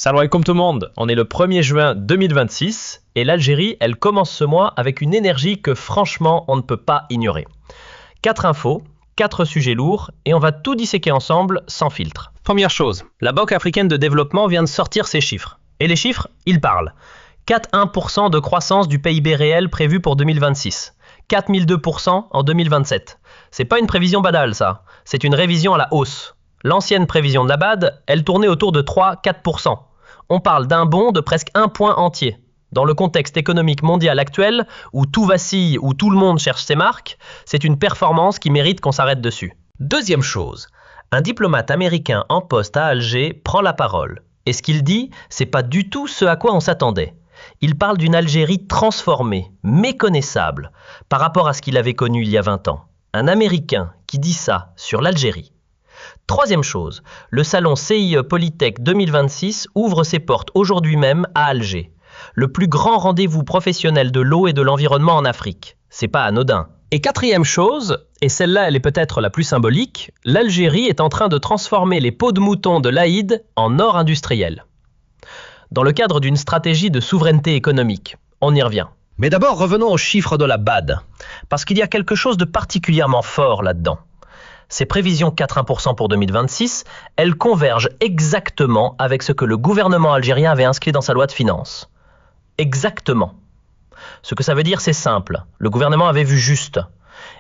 Salam alaikum tout le monde, on est le 1er juin 2026 et l'Algérie, elle commence ce mois avec une énergie que franchement on ne peut pas ignorer. 4 infos, 4 sujets lourds et on va tout disséquer ensemble sans filtre. Première chose, la Banque africaine de développement vient de sortir ses chiffres. Et les chiffres, ils parlent. 4,1% de croissance du PIB réel prévu pour 2026. 4,2% en 2027. C'est pas une prévision badale ça, c'est une révision à la hausse. L'ancienne prévision de la BAD, elle tournait autour de 3-4%. On parle d'un bond de presque un point entier. Dans le contexte économique mondial actuel, où tout vacille, où tout le monde cherche ses marques, c'est une performance qui mérite qu'on s'arrête dessus. Deuxième chose, un diplomate américain en poste à Alger prend la parole. Et ce qu'il dit, c'est pas du tout ce à quoi on s'attendait. Il parle d'une Algérie transformée, méconnaissable, par rapport à ce qu'il avait connu il y a 20 ans. Un Américain qui dit ça sur l'Algérie. Troisième chose, le salon CIE Polytech 2026 ouvre ses portes aujourd'hui même à Alger. Le plus grand rendez-vous professionnel de l'eau et de l'environnement en Afrique. C'est pas anodin. Et quatrième chose, et celle-là elle est peut-être la plus symbolique, l'Algérie est en train de transformer les peaux de mouton de l'Aïd en or industriel. Dans le cadre d'une stratégie de souveraineté économique. On y revient. Mais d'abord revenons aux chiffres de la BAD, parce qu'il y a quelque chose de particulièrement fort là-dedans. Ces prévisions 4,1% pour 2026, elles convergent exactement avec ce que le gouvernement algérien avait inscrit dans sa loi de finances. Exactement. Ce que ça veut dire, c'est simple. Le gouvernement avait vu juste.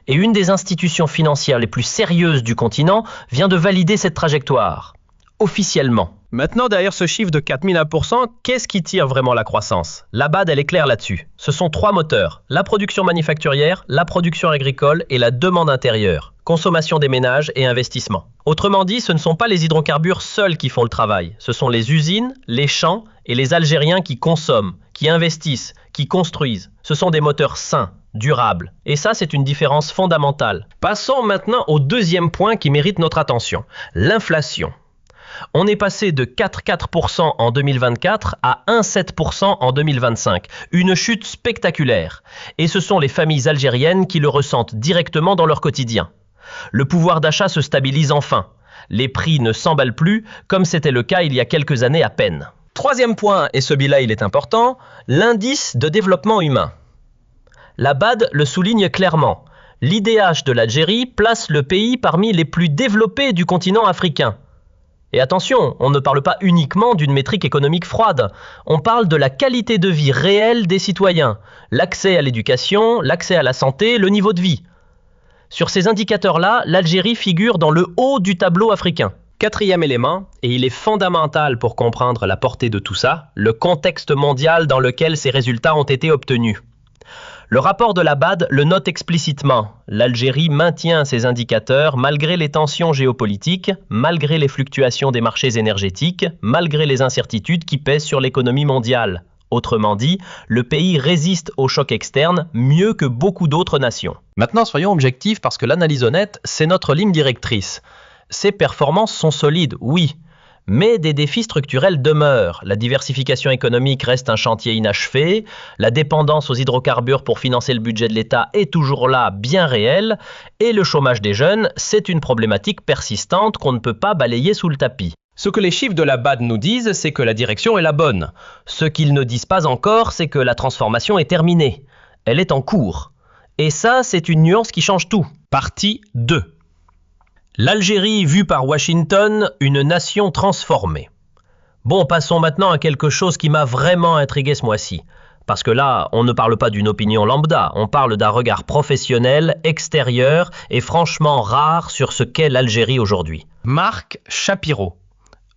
Et une des institutions financières les plus sérieuses du continent vient de valider cette trajectoire. Officiellement. Maintenant, derrière ce chiffre de 4,1%, qu'est-ce qui tire vraiment la croissance? La BAD, elle est claire là-dessus. Ce sont 3 moteurs. La production manufacturière, la production agricole et la demande intérieure. Consommation des ménages et investissement. Autrement dit, ce ne sont pas les hydrocarbures seuls qui font le travail. Ce sont les usines, les champs et les Algériens qui consomment, qui investissent, qui construisent. Ce sont des moteurs sains, durables. Et ça, c'est une différence fondamentale. Passons maintenant au deuxième point qui mérite notre attention. L'inflation. On est passé de 4,4% en 2024 à 1,7% en 2025. Une chute spectaculaire. Et ce sont les familles algériennes qui le ressentent directement dans leur quotidien. Le pouvoir d'achat se stabilise enfin. Les prix ne s'emballent plus, comme c'était le cas il y a quelques années à peine. Troisième point, et celui-là il est important, l'indice de développement humain. La BAD le souligne clairement. L'IDH de l'Algérie place le pays parmi les plus développés du continent africain. Et attention, on ne parle pas uniquement d'une métrique économique froide, on parle de la qualité de vie réelle des citoyens, l'accès à l'éducation, l'accès à la santé, le niveau de vie. Sur ces indicateurs-là, l'Algérie figure dans le haut du tableau africain. Quatrième élément, et il est fondamental pour comprendre la portée de tout ça, le contexte mondial dans lequel ces résultats ont été obtenus. Le rapport de la BAD le note explicitement. L'Algérie maintient ses indicateurs malgré les tensions géopolitiques, malgré les fluctuations des marchés énergétiques, malgré les incertitudes qui pèsent sur l'économie mondiale. Autrement dit, le pays résiste aux chocs externes mieux que beaucoup d'autres nations. Maintenant, soyons objectifs parce que l'analyse honnête, c'est notre ligne directrice. Ces performances sont solides, oui. Mais des défis structurels demeurent. La diversification économique reste un chantier inachevé, la dépendance aux hydrocarbures pour financer le budget de l'État est toujours là, bien réelle, et le chômage des jeunes, c'est une problématique persistante qu'on ne peut pas balayer sous le tapis. Ce que les chiffres de la BAD nous disent, c'est que la direction est la bonne. Ce qu'ils ne disent pas encore, c'est que la transformation est terminée. Elle est en cours. Et ça, c'est une nuance qui change tout. Partie 2. L'Algérie vue par Washington, une nation transformée. Bon, passons maintenant à quelque chose qui m'a vraiment intrigué ce mois-ci. Parce que là, on ne parle pas d'une opinion lambda, on parle d'un regard professionnel, extérieur et franchement rare sur ce qu'est l'Algérie aujourd'hui. Marc Shapiro.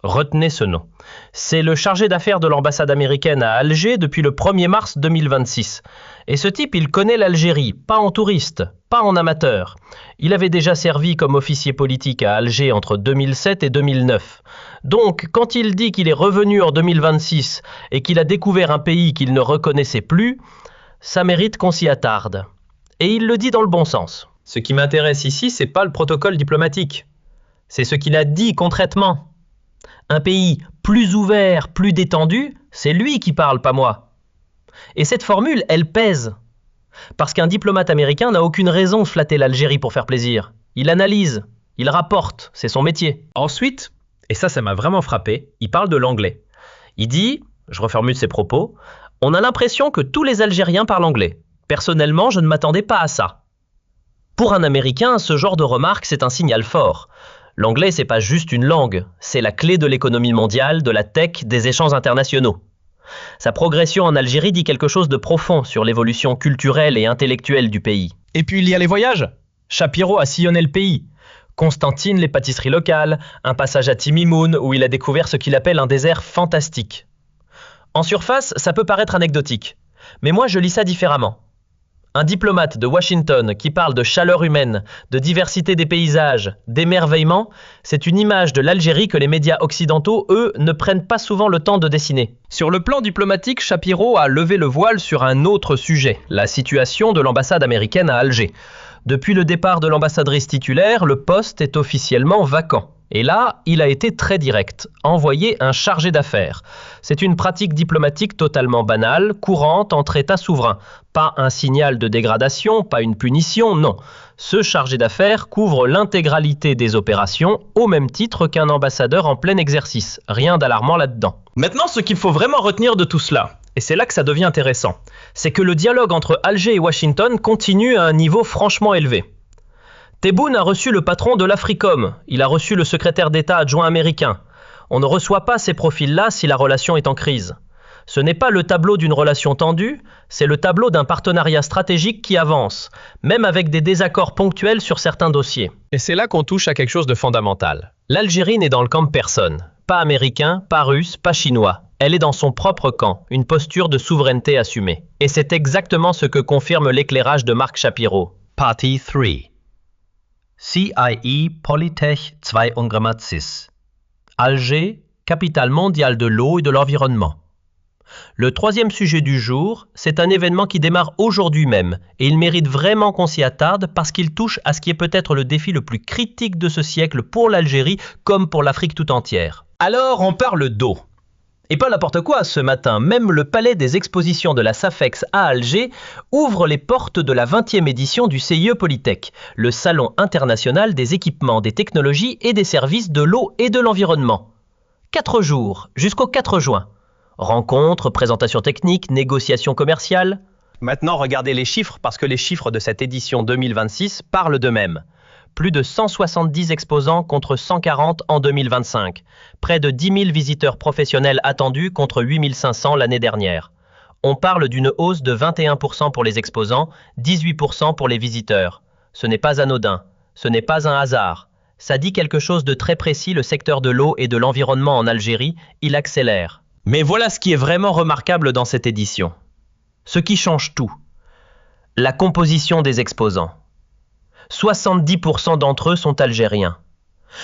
Retenez ce nom. C'est le chargé d'affaires de l'ambassade américaine à Alger depuis le 1er mars 2026. Et ce type, il connaît l'Algérie, pas en touriste, pas en amateur. Il avait déjà servi comme officier politique à Alger entre 2007 et 2009. Donc, quand il dit qu'il est revenu en 2026 et qu'il a découvert un pays qu'il ne reconnaissait plus, ça mérite qu'on s'y attarde. Et il le dit dans le bon sens. Ce qui m'intéresse ici, c'est pas le protocole diplomatique. C'est ce qu'il a dit concrètement. Un pays plus ouvert, plus détendu, c'est lui qui parle, pas moi. Et cette formule, elle pèse. Parce qu'un diplomate américain n'a aucune raison de flatter l'Algérie pour faire plaisir. Il analyse, il rapporte, c'est son métier. Ensuite, et ça m'a vraiment frappé, il parle de l'anglais. Il dit, je reformule ses propos, « On a l'impression que tous les Algériens parlent anglais. Personnellement, je ne m'attendais pas à ça. » Pour un Américain, ce genre de remarque, c'est un signal fort. L'anglais, c'est pas juste une langue, c'est la clé de l'économie mondiale, de la tech, des échanges internationaux. Sa progression en Algérie dit quelque chose de profond sur l'évolution culturelle et intellectuelle du pays. Et puis il y a les voyages. Shapiro a sillonné le pays. Constantine, les pâtisseries locales, un passage à Timimoun où il a découvert ce qu'il appelle un désert fantastique. En surface, ça peut paraître anecdotique, mais moi je lis ça différemment. Un diplomate de Washington qui parle de chaleur humaine, de diversité des paysages, d'émerveillement, c'est une image de l'Algérie que les médias occidentaux, eux, ne prennent pas souvent le temps de dessiner. Sur le plan diplomatique, Shapiro a levé le voile sur un autre sujet, la situation de l'ambassade américaine à Alger. Depuis le départ de l'ambassadrice titulaire, le poste est officiellement vacant. Et là, il a été très direct, envoyer un chargé d'affaires. C'est une pratique diplomatique totalement banale, courante entre États souverains. Pas un signal de dégradation, pas une punition, non. Ce chargé d'affaires couvre l'intégralité des opérations au même titre qu'un ambassadeur en plein exercice. Rien d'alarmant là-dedans. Maintenant, ce qu'il faut vraiment retenir de tout cela, et c'est là que ça devient intéressant, c'est que le dialogue entre Alger et Washington continue à un niveau franchement élevé. Tebboune a reçu le patron de l'Africom, il a reçu le secrétaire d'État adjoint américain. On ne reçoit pas ces profils-là si la relation est en crise. Ce n'est pas le tableau d'une relation tendue, c'est le tableau d'un partenariat stratégique qui avance, même avec des désaccords ponctuels sur certains dossiers. Et c'est là qu'on touche à quelque chose de fondamental. L'Algérie n'est dans le camp de personne, pas américain, pas russe, pas chinois. Elle est dans son propre camp, une posture de souveraineté assumée. Et c'est exactement ce que confirme l'éclairage de Marc Shapiro. Partie 3. CIE Polytech 2,6. Alger, capitale mondiale de l'eau et de l'environnement. Le troisième sujet du jour, c'est un événement qui démarre aujourd'hui même, et il mérite vraiment qu'on s'y attarde parce qu'il touche à ce qui est peut-être le défi le plus critique de ce siècle pour l'Algérie comme pour l'Afrique tout entière. Alors on parle d'eau. Et pas n'importe quoi, ce matin, même le palais des expositions de la SAFEX à Alger ouvre les portes de la 20e édition du CIE Polytech, le salon international des équipements, des technologies et des services de l'eau et de l'environnement. 4 jours, jusqu'au 4 juin. Rencontres, présentations techniques, négociations commerciales. Maintenant, regardez les chiffres parce que les chiffres de cette édition 2026 parlent d'eux-mêmes. Plus de 170 exposants contre 140 en 2025. Près de 10 000 visiteurs professionnels attendus contre 8 500 l'année dernière. On parle d'une hausse de 21% pour les exposants, 18% pour les visiteurs. Ce n'est pas anodin, ce n'est pas un hasard. Ça dit quelque chose de très précis, le secteur de l'eau et de l'environnement en Algérie, il accélère. Mais voilà ce qui est vraiment remarquable dans cette édition. Ce qui change tout. La composition des exposants. 70% d'entre eux sont algériens.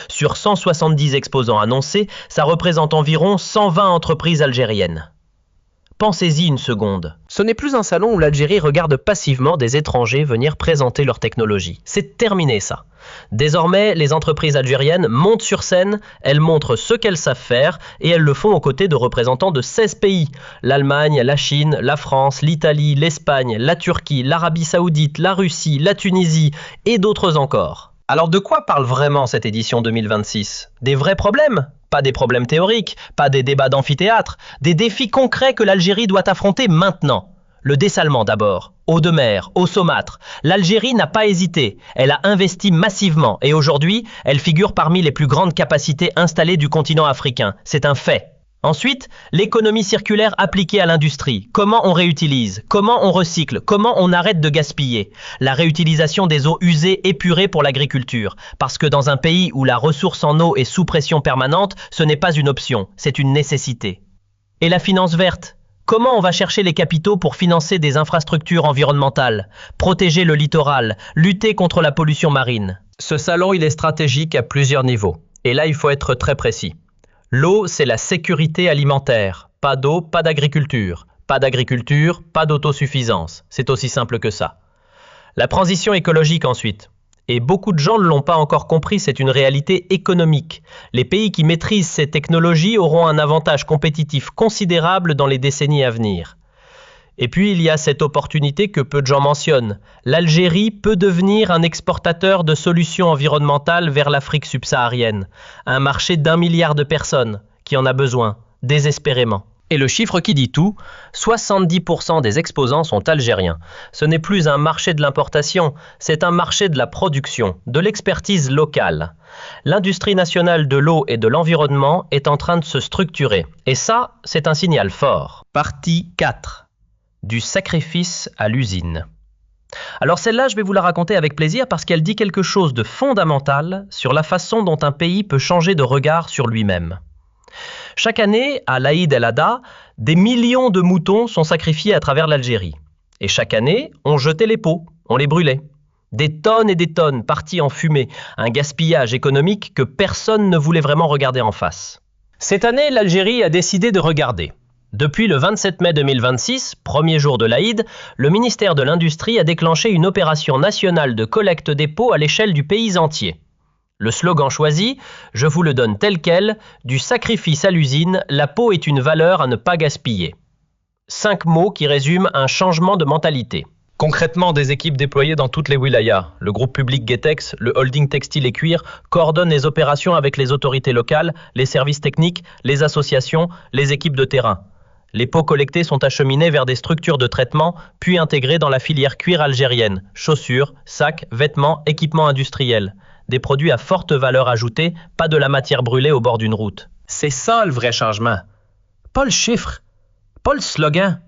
Sur 170 exposants annoncés, ça représente environ 120 entreprises algériennes. Pensez-y une seconde. Ce n'est plus un salon où l'Algérie regarde passivement des étrangers venir présenter leur technologie. C'est terminé ça. Désormais, les entreprises algériennes montent sur scène, elles montrent ce qu'elles savent faire et elles le font aux côtés de représentants de 16 pays. L'Allemagne, la Chine, la France, l'Italie, l'Espagne, la Turquie, l'Arabie Saoudite, la Russie, la Tunisie et d'autres encore. Alors de quoi parle vraiment cette édition 2026 ? Des vrais problèmes ? Pas des problèmes théoriques, pas des débats d'amphithéâtre, des défis concrets que l'Algérie doit affronter maintenant. Le dessalement d'abord, eau de mer, eau saumâtre. L'Algérie n'a pas hésité, elle a investi massivement et aujourd'hui, elle figure parmi les plus grandes capacités installées du continent africain. C'est un fait. Ensuite, l'économie circulaire appliquée à l'industrie. Comment on réutilise? Comment on recycle? Comment on arrête de gaspiller? La réutilisation des eaux usées épurées pour l'agriculture. Parce que dans un pays où la ressource en eau est sous pression permanente, ce n'est pas une option, c'est une nécessité. Et la finance verte? Comment on va chercher les capitaux pour financer des infrastructures environnementales, protéger le littoral, lutter contre la pollution marine? Ce salon, il est stratégique à plusieurs niveaux. Et là, il faut être très précis. L'eau, c'est la sécurité alimentaire. Pas d'eau, pas d'agriculture. Pas d'agriculture, pas d'autosuffisance. C'est aussi simple que ça. La transition écologique ensuite. Et beaucoup de gens ne l'ont pas encore compris, c'est une réalité économique. Les pays qui maîtrisent ces technologies auront un avantage compétitif considérable dans les décennies à venir. Et puis il y a cette opportunité que peu de gens mentionnent. L'Algérie peut devenir un exportateur de solutions environnementales vers l'Afrique subsaharienne. Un marché d'1 milliard de personnes qui en a besoin. désespérément. Et le chiffre qui dit tout, 70% des exposants sont algériens. Ce n'est plus un marché de l'importation, c'est un marché de la production, de l'expertise locale. L'industrie nationale de l'eau et de l'environnement est en train de se structurer. Et ça, c'est un signal fort. Partie 4. Du sacrifice à l'usine. Alors celle-là, je vais vous la raconter avec plaisir parce qu'elle dit quelque chose de fondamental sur la façon dont un pays peut changer de regard sur lui-même. Chaque année, à l'Aïd el-Adha, des millions de moutons sont sacrifiés à travers l'Algérie. Et chaque année, on jetait les peaux, on les brûlait. Des tonnes et des tonnes parties en fumée, un gaspillage économique que personne ne voulait vraiment regarder en face. Cette année, l'Algérie a décidé de regarder. Depuis le 27 mai 2026, premier jour de l'Aïd, le ministère de l'Industrie a déclenché une opération nationale de collecte des peaux à l'échelle du pays entier. Le slogan choisi, je vous le donne tel quel, du sacrifice à l'usine, la peau est une valeur à ne pas gaspiller. 5 mots qui résument un changement de mentalité. Concrètement, des équipes déployées dans toutes les wilayas. Le groupe public Getex, le holding textile et cuir, coordonnent les opérations avec les autorités locales, les services techniques, les associations, les équipes de terrain. Les peaux collectées sont acheminées vers des structures de traitement, puis intégrées dans la filière cuir algérienne. Chaussures, sacs, vêtements, équipements industriels. Des produits à forte valeur ajoutée, pas de la matière brûlée au bord d'une route. C'est ça le vrai changement. Pas le chiffre, pas le slogan.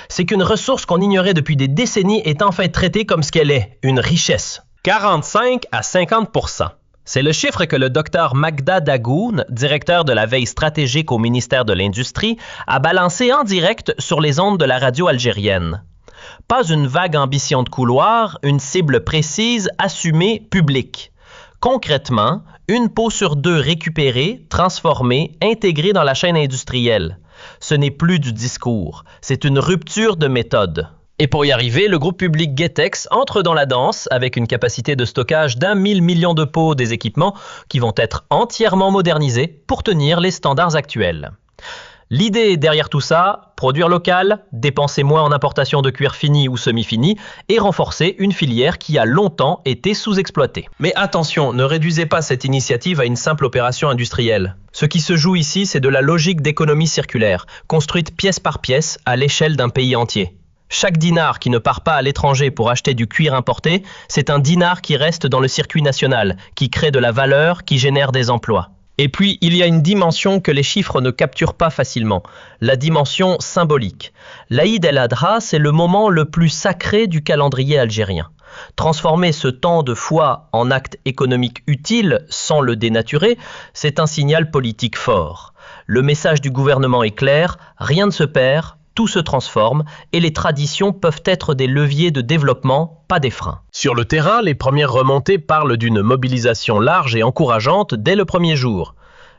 C'est qu'une ressource qu'on ignorait depuis des décennies est enfin traitée comme ce qu'elle est, une richesse. 45 à 50%. C'est le chiffre que le docteur Magda Dagoun, directeur de la veille stratégique au ministère de l'Industrie, a balancé en direct sur les ondes de la radio algérienne. Pas une vague ambition de couloir, une cible précise, assumée, publique. Concrètement, une peau sur 2 récupérée, transformée, intégrée dans la chaîne industrielle. Ce n'est plus du discours, c'est une rupture de méthode. Et pour y arriver, le groupe public Getex entre dans la danse avec une capacité de stockage d'1 000 millions de peaux des équipements qui vont être entièrement modernisés pour tenir les standards actuels. L'idée derrière tout ça, produire local, dépenser moins en importation de cuir fini ou semi-fini et renforcer une filière qui a longtemps été sous-exploitée. Mais attention, ne réduisez pas cette initiative à une simple opération industrielle. Ce qui se joue ici, c'est de la logique d'économie circulaire, construite pièce par pièce à l'échelle d'un pays entier. Chaque dinar qui ne part pas à l'étranger pour acheter du cuir importé, c'est un dinar qui reste dans le circuit national, qui crée de la valeur, qui génère des emplois. Et puis, il y a une dimension que les chiffres ne capturent pas facilement, la dimension symbolique. L'Aïd el-Adha, c'est le moment le plus sacré du calendrier algérien. Transformer ce temps de foi en acte économique utile, sans le dénaturer, c'est un signal politique fort. Le message du gouvernement est clair, rien ne se perd, tout se transforme et les traditions peuvent être des leviers de développement, pas des freins. Sur le terrain, les premières remontées parlent d'une mobilisation large et encourageante dès le premier jour.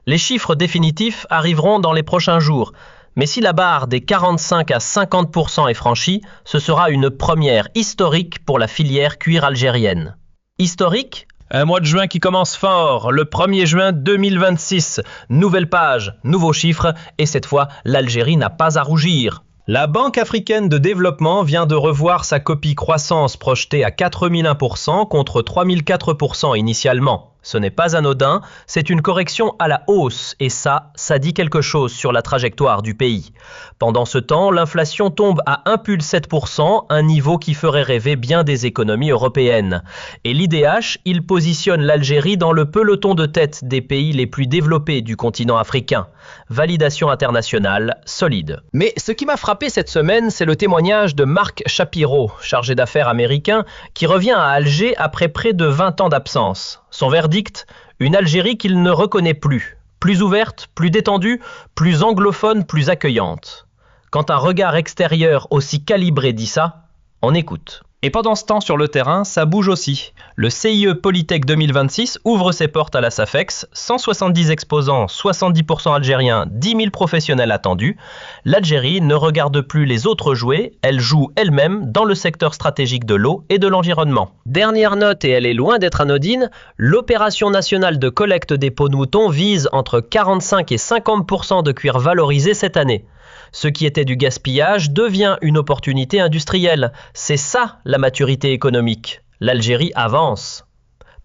Les chiffres définitifs arriveront dans les prochains jours, mais si la barre des 45 à 50% est franchie, ce sera une première historique pour la filière cuir algérienne. Historique ? Un mois de juin qui commence fort, le 1er juin 2026. Nouvelle page, nouveaux chiffres, et cette fois, l'Algérie n'a pas à rougir. La Banque africaine de développement vient de revoir sa copie croissance projetée à 4001% contre 3004% initialement. Ce n'est pas anodin, c'est une correction à la hausse et ça dit quelque chose sur la trajectoire du pays. Pendant ce temps, l'inflation tombe à 1,7%, un niveau qui ferait rêver bien des économies européennes. Et l'IDH, il positionne l'Algérie dans le peloton de tête des pays les plus développés du continent africain. Validation internationale solide. Mais ce qui m'a frappé cette semaine, c'est le témoignage de Marc Shapiro, chargé d'affaires américain, qui revient à Alger après près de 20 ans d'absence. Son verdict, une Algérie qu'il ne reconnaît plus. Plus ouverte, plus détendue, plus anglophone, plus accueillante. Quand un regard extérieur aussi calibré dit ça, on écoute. Et pendant ce temps, sur le terrain, ça bouge aussi. Le CIE Polytech 2026 ouvre ses portes à la SAFEX, 170 exposants, 70% algériens, 10 000 professionnels attendus. L'Algérie ne regarde plus les autres jouer, elle joue elle-même dans le secteur stratégique de l'eau et de l'environnement. Dernière note, et elle est loin d'être anodine, l'opération nationale de collecte des peaux de mouton vise entre 45 et 50% de cuir valorisé cette année. Ce qui était du gaspillage devient une opportunité industrielle. C'est ça la maturité économique. L'Algérie avance.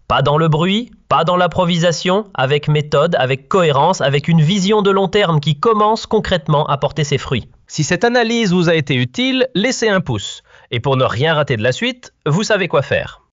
Pas dans le bruit, pas dans l'improvisation, avec méthode, avec cohérence, avec une vision de long terme qui commence concrètement à porter ses fruits. Si cette analyse vous a été utile, laissez un pouce. Et pour ne rien rater de la suite, vous savez quoi faire.